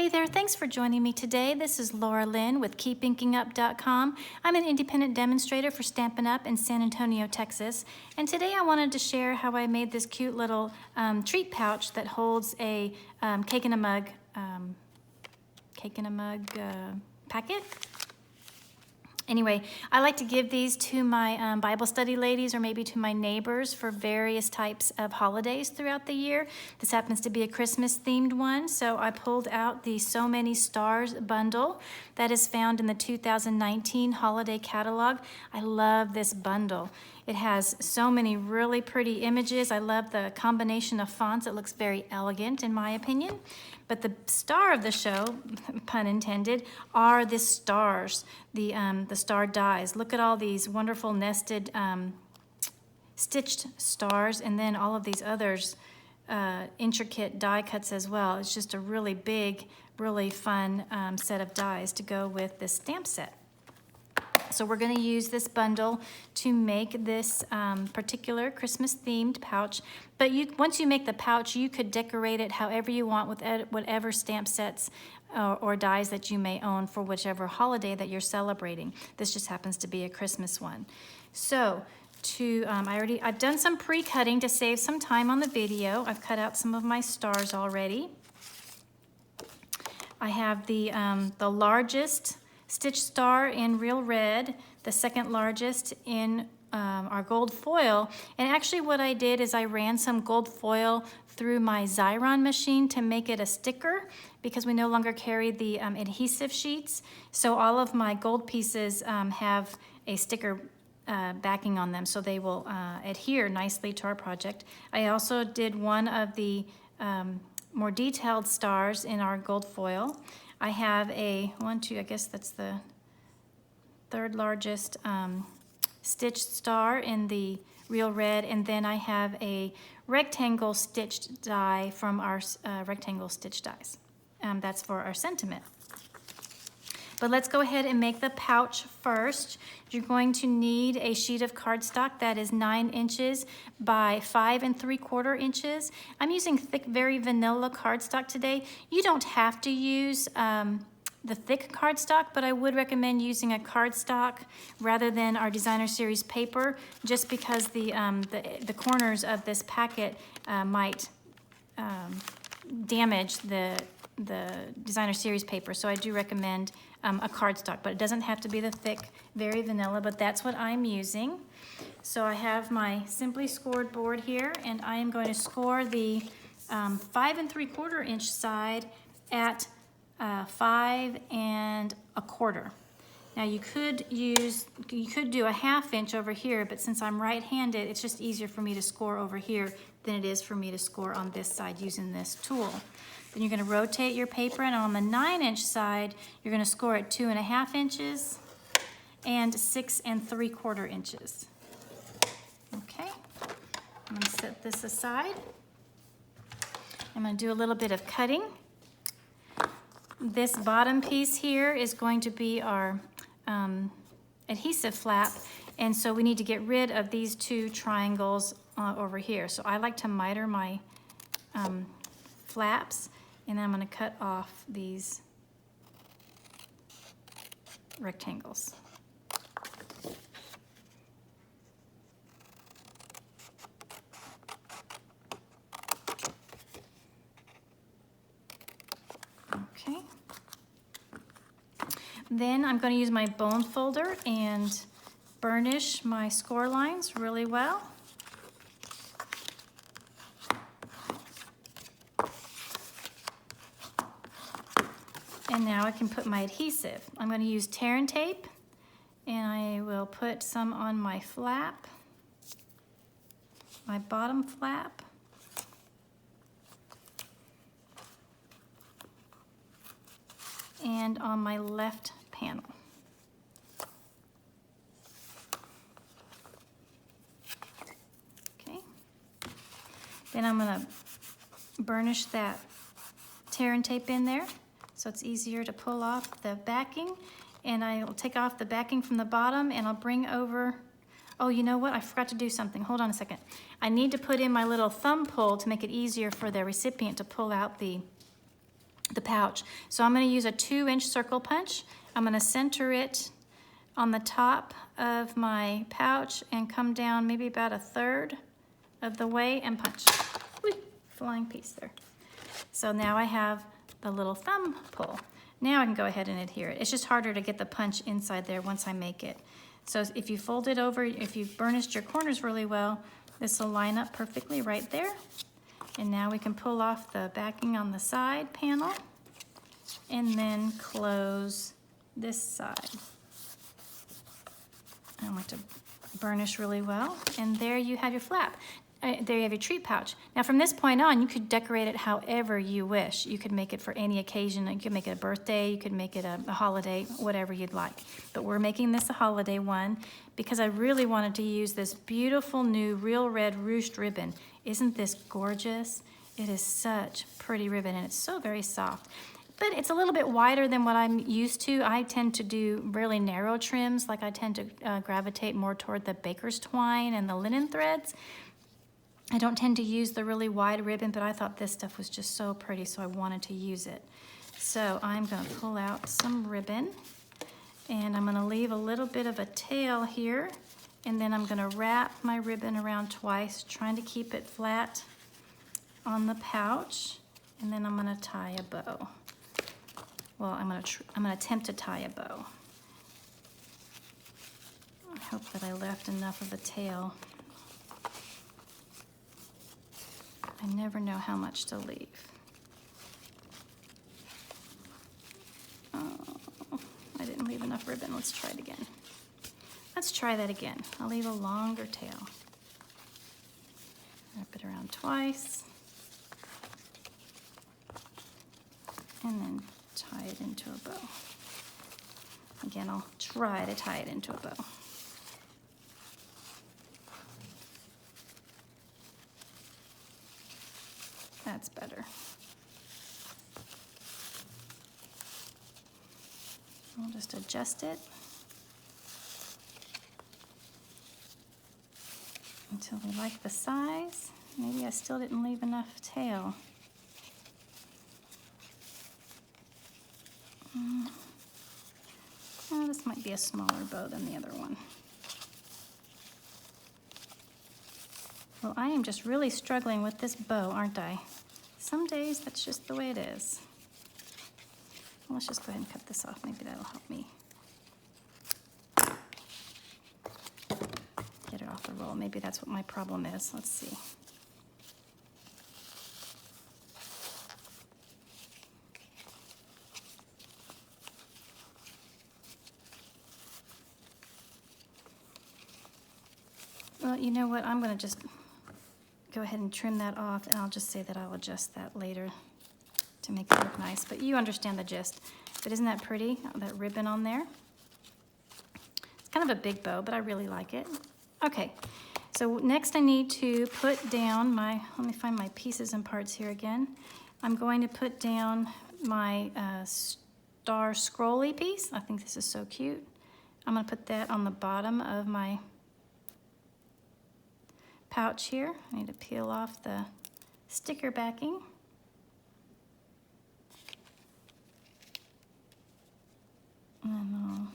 Hey there, thanks for joining me today. This is Laura Lynn with keepinkingup.com. I'm an independent demonstrator for Stampin' Up in San Antonio, Texas. And today I wanted to share how I made this cute little treat pouch that holds a cake in a mug packet. Anyway, I like to give these to my Bible study ladies or maybe to my neighbors for various types of holidays throughout the year. This happens to be a Christmas themed one, so I pulled out the So Many Stars bundle that is found in the 2019 holiday catalog. I love this bundle. It has so many really pretty images. I love the combination of fonts. It looks very elegant in my opinion. But the star of the show, pun intended, are the stars, the star dies. Look at all these wonderful nested stitched stars, and then all of these others intricate die cuts as well. It's just a really big, really fun set of dies to go with this stamp set. So we're going to use this bundle to make this particular Christmas-themed pouch. But once you make the pouch, you could decorate it however you want with whatever stamp sets or dies that you may own for whichever holiday that you're celebrating. This just happens to be a Christmas one. So I've done some pre-cutting to save some time on the video. I've cut out some of my stars already. I have the largest stitch star in Real Red, the second largest in our gold foil. And actually what I did is I ran some gold foil through my Xyron machine to make it a sticker because we no longer carry the adhesive sheets. So all of my gold pieces have a sticker backing on them, so they will adhere nicely to our project. I also did one of the more detailed stars in our gold foil. I have I guess that's the third largest stitched star in the Real Red, and then I have a rectangle stitched die from our rectangle stitch dies. That's for our sentiment. But let's go ahead and make the pouch first. You're going to need a sheet of cardstock that is 9 inches by 5 3/4 inches. I'm using thick, very vanilla cardstock today. You don't have to use the thick cardstock, but I would recommend using a cardstock rather than our designer series paper, just because the corners of this packet might damage the designer series paper. So I do recommend a cardstock, but it doesn't have to be the thick, very vanilla, but that's what I'm using. So I have my simply scored board here, and I am going to score the 5 3/4 inch side at 5 1/4. Now you could do a 1/2 inch over here, but since I'm right-handed, it's just easier for me to score over here than it is for me to score on this side using this tool. Then you're going to rotate your paper, and on the 9 inch side, you're going to score at 2 1/2 inches and 6 3/4 inches. Okay, I'm going to set this aside. I'm going to do a little bit of cutting. This bottom piece here is going to be our adhesive flap, and so we need to get rid of these 2 triangles over here. So I like to miter my flaps, and then I'm going to cut off these rectangles. Okay. Then I'm going to use my bone folder and burnish my score lines really well. And now I can put my adhesive. I'm going to use tear and tape, and I will put some on my flap, my bottom flap, and on my left panel. Okay. Then I'm going to burnish that tear and tape in there, so it's easier to pull off the backing. And I'll take off the backing from the bottom, and I'll bring over, oh, you know what? I forgot to do something. Hold on a second. I need to put in my little thumb pull to make it easier for the recipient to pull out the the pouch. So I'm going to use a 2-inch circle punch. I'm going to center it on the top of my pouch and come down maybe about 1/3 of the way and punch. Whee, flying piece there. So now I have the little thumb pull. Now I can go ahead and adhere it. It's just harder to get the punch inside there once I make it. So if you fold it over, if you've burnished your corners really well, this will line up perfectly right there. And now we can pull off the backing on the side panel and then close this side. I want to burnish really well. And there you have your flap. There you have your treat pouch. Now from this point on, you could decorate it however you wish. You could make it for any occasion. You could make it a birthday, you could make it a holiday, whatever you'd like. But we're making this a holiday one because I really wanted to use this beautiful new Real Red ruched ribbon. Isn't this gorgeous? It is such pretty ribbon and it's so very soft. But it's a little bit wider than what I'm used to. I tend to do really narrow trims, like I tend to gravitate more toward the baker's twine and the linen threads. I don't tend to use the really wide ribbon, but I thought this stuff was just so pretty, so I wanted to use it. So I'm gonna pull out some ribbon, and I'm gonna leave a little bit of a tail here, and then I'm gonna wrap my ribbon around twice, trying to keep it flat on the pouch, and then I'm gonna tie a bow. Well, I'm gonna attempt to tie a bow. I hope that I left enough of a tail. I never know how much to leave. Oh, I didn't leave enough ribbon. Let's try it again. Let's try that again. I'll leave a longer tail. Wrap it around twice. And then tie it into a bow. Again, I'll try to tie it into a bow. That's better. I'll just adjust it until we like the size. Maybe I still didn't leave enough tail. Oh, this might be a smaller bow than the other one. Well, I am just really struggling with this bow, aren't I? Some days, that's just the way it is. Well, let's just go ahead and cut this off. Maybe that'll help me get it off the roll. Maybe that's what my problem is. Let's see. Well, you know what? I'm going to just go ahead and trim that off, and I'll just say that I'll adjust that later to make it look nice. But you understand the gist. But isn't that pretty? That ribbon on there. It's kind of a big bow, but I really like it. Okay, so next I need to put down my, let me find my pieces and parts here again. I'm going to put down my star scrolly piece. I think this is so cute. I'm going to put that on the bottom of my pouch here. I need to peel off the sticker backing. And I'll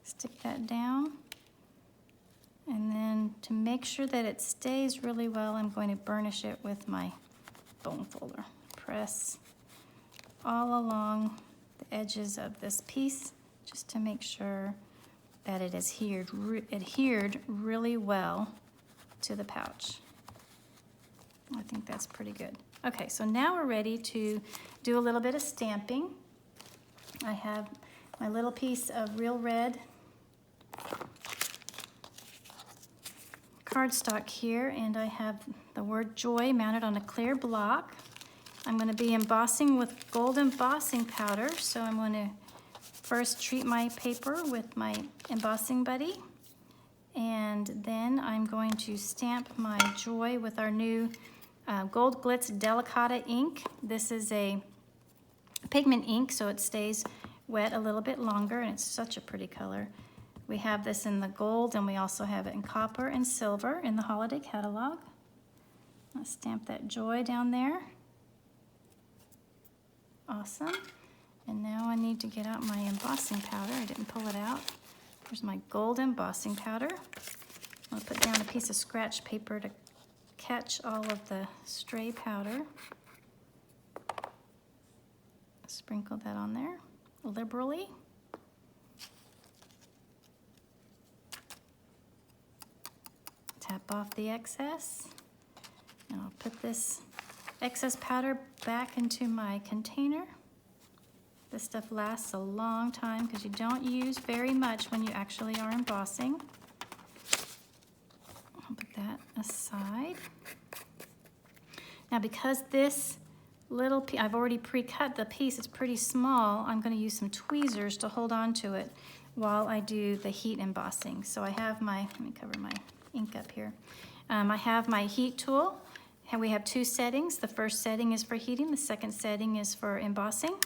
stick that down. And then to make sure that it stays really well, I'm going to burnish it with my bone folder. Press all along the edges of this piece just to make sure that it is adhered really well to the pouch. I think that's pretty good. Okay, so now we're ready to do a little bit of stamping. I have my little piece of Real Red cardstock here, and I have the word joy mounted on a clear block. I'm going to be embossing with gold embossing powder, so I'm going to first treat my paper with my embossing buddy. And then I'm going to stamp my joy with our new Gold Glitz Delicata ink. This is a pigment ink, so it stays wet a little bit longer, and it's such a pretty color. We have this in the gold, and we also have it in copper and silver in the holiday catalog. I'll stamp that joy down there. Awesome. And now I need to get out my embossing powder. I didn't pull it out. Here's my gold embossing powder. I'm gonna put down a piece of scratch paper to catch all of the stray powder. Sprinkle that on there liberally. Tap off the excess. And I'll put this excess powder back into my container. This stuff lasts a long time because you don't use very much when you actually are embossing. I'll put that aside. Now because this little piece, I've already pre-cut the piece, it's pretty small, I'm going to use some tweezers to hold on to it while I do the heat embossing. So I have my, let me cover my ink up here. I have my heat tool. And we have two settings. The first setting is for heating, the second setting is for embossing.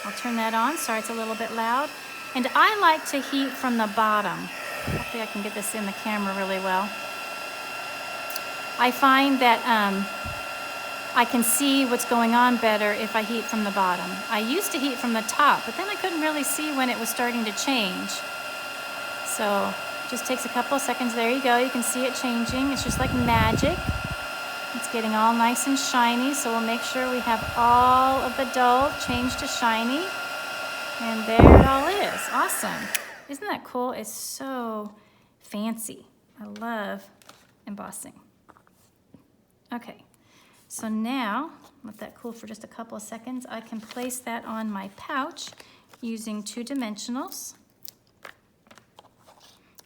I'll turn that on. Sorry, it's a little bit loud. And I like to heat from the bottom. Hopefully I can get this in the camera really well. I find that I can see what's going on better if I heat from the bottom. I used to heat from the top, but then I couldn't really see when it was starting to change. So it just takes a couple of seconds. There you go. You can see it changing. It's just like magic. It's getting all nice and shiny, so we'll make sure we have all of the dull changed to shiny. And there it all is. Awesome. Isn't that cool? It's so fancy. I love embossing. Okay, so now, let that cool for just a couple of seconds. I can place that on my pouch using 2 dimensionals.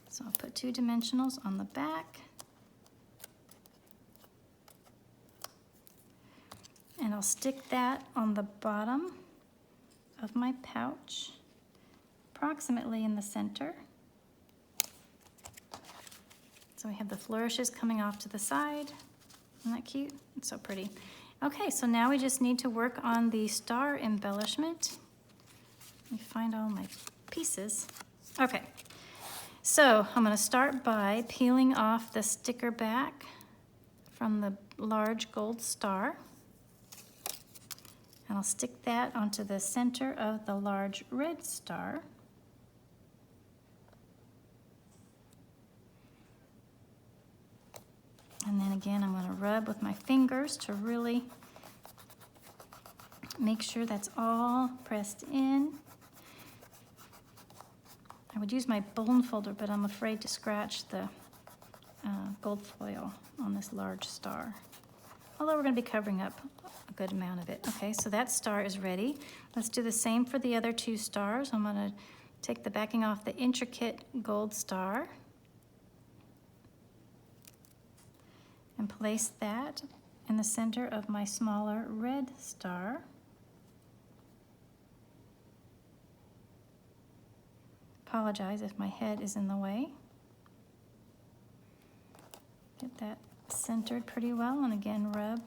So I'll put 2 dimensionals on the back. And I'll stick that on the bottom of my pouch, approximately in the center. So we have the flourishes coming off to the side. Isn't that cute? It's so pretty. Okay, so now we just need to work on the star embellishment. Let me find all my pieces. Okay, so I'm gonna start by peeling off the sticker back from the large gold star. And I'll stick that onto the center of the large red star. And then again, I'm going to rub with my fingers to really make sure that's all pressed in. I would use my bone folder, but I'm afraid to scratch the gold foil on this large star. Although we're going to be covering up a good amount of it. Okay, so that star is ready. Let's do the same for the other 2 stars. I'm going to take the backing off the intricate gold star and place that in the center of my smaller red star. Apologize if my head is in the way. Get that centered pretty well, and again rub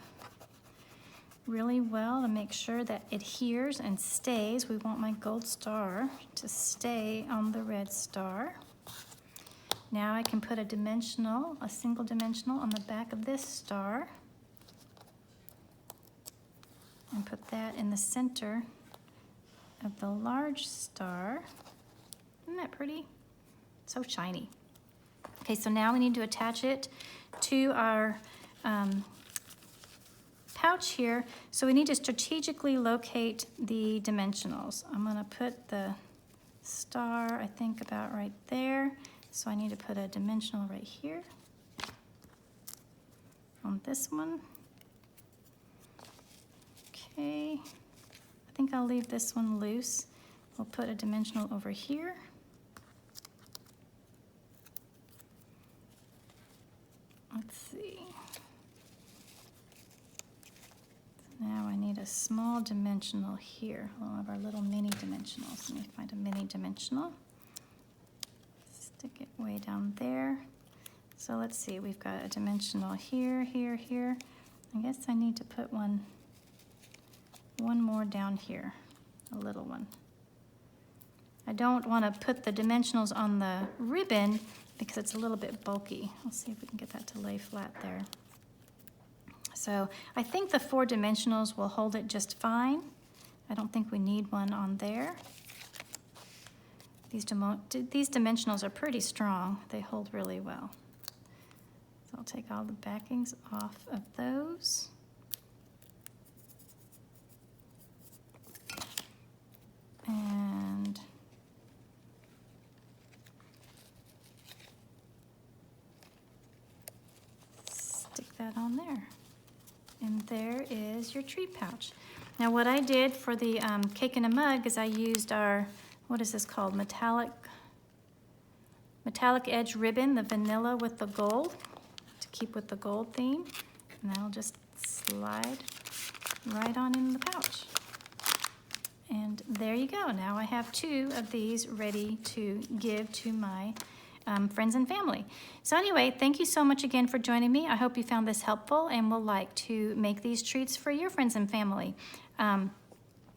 really well to make sure that it adheres and stays. We want my gold star to stay on the red star. Now I can put a single dimensional on the back of this star and put that in the center of the large star. Isn't that pretty? So shiny. Okay, so now we need to attach it to our pouch here. So we need to strategically locate the dimensionals. I'm going to put the star, I think, about right there. So I need to put a dimensional right here on this one. Okay, I think I'll leave this one loose. We'll put a dimensional over here. Let's see. Now I need a small dimensional here. One of our little mini dimensionals. Let me find a mini dimensional. Stick it way down there. So let's see, we've got a dimensional here, here, here. I guess I need to put one more down here, a little one. I don't want to put the dimensionals on the ribbon because it's a little bit bulky. We'll see if we can get that to lay flat there. So I think the 4 dimensionals will hold it just fine. I don't think we need one on there. These dimensionals are pretty strong. They hold really well. So I'll take all the backings off of those. And stick that on there. And there is your tree pouch. Now what I did for the cake in a mug is I used our, what is this called? Metallic edge ribbon, the vanilla with the gold, to keep with the gold theme. And that'll just slide right on in the pouch. And there you go. Now I have 2 of these ready to give to my friends and family. So anyway, thank you so much again for joining me. I hope you found this helpful and will like to make these treats for your friends and family. I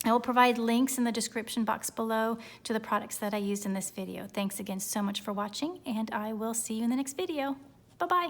will provide links in the description box below to the products that I used in this video. Thanks again so much for watching, and I will see you in the next video. Bye-bye.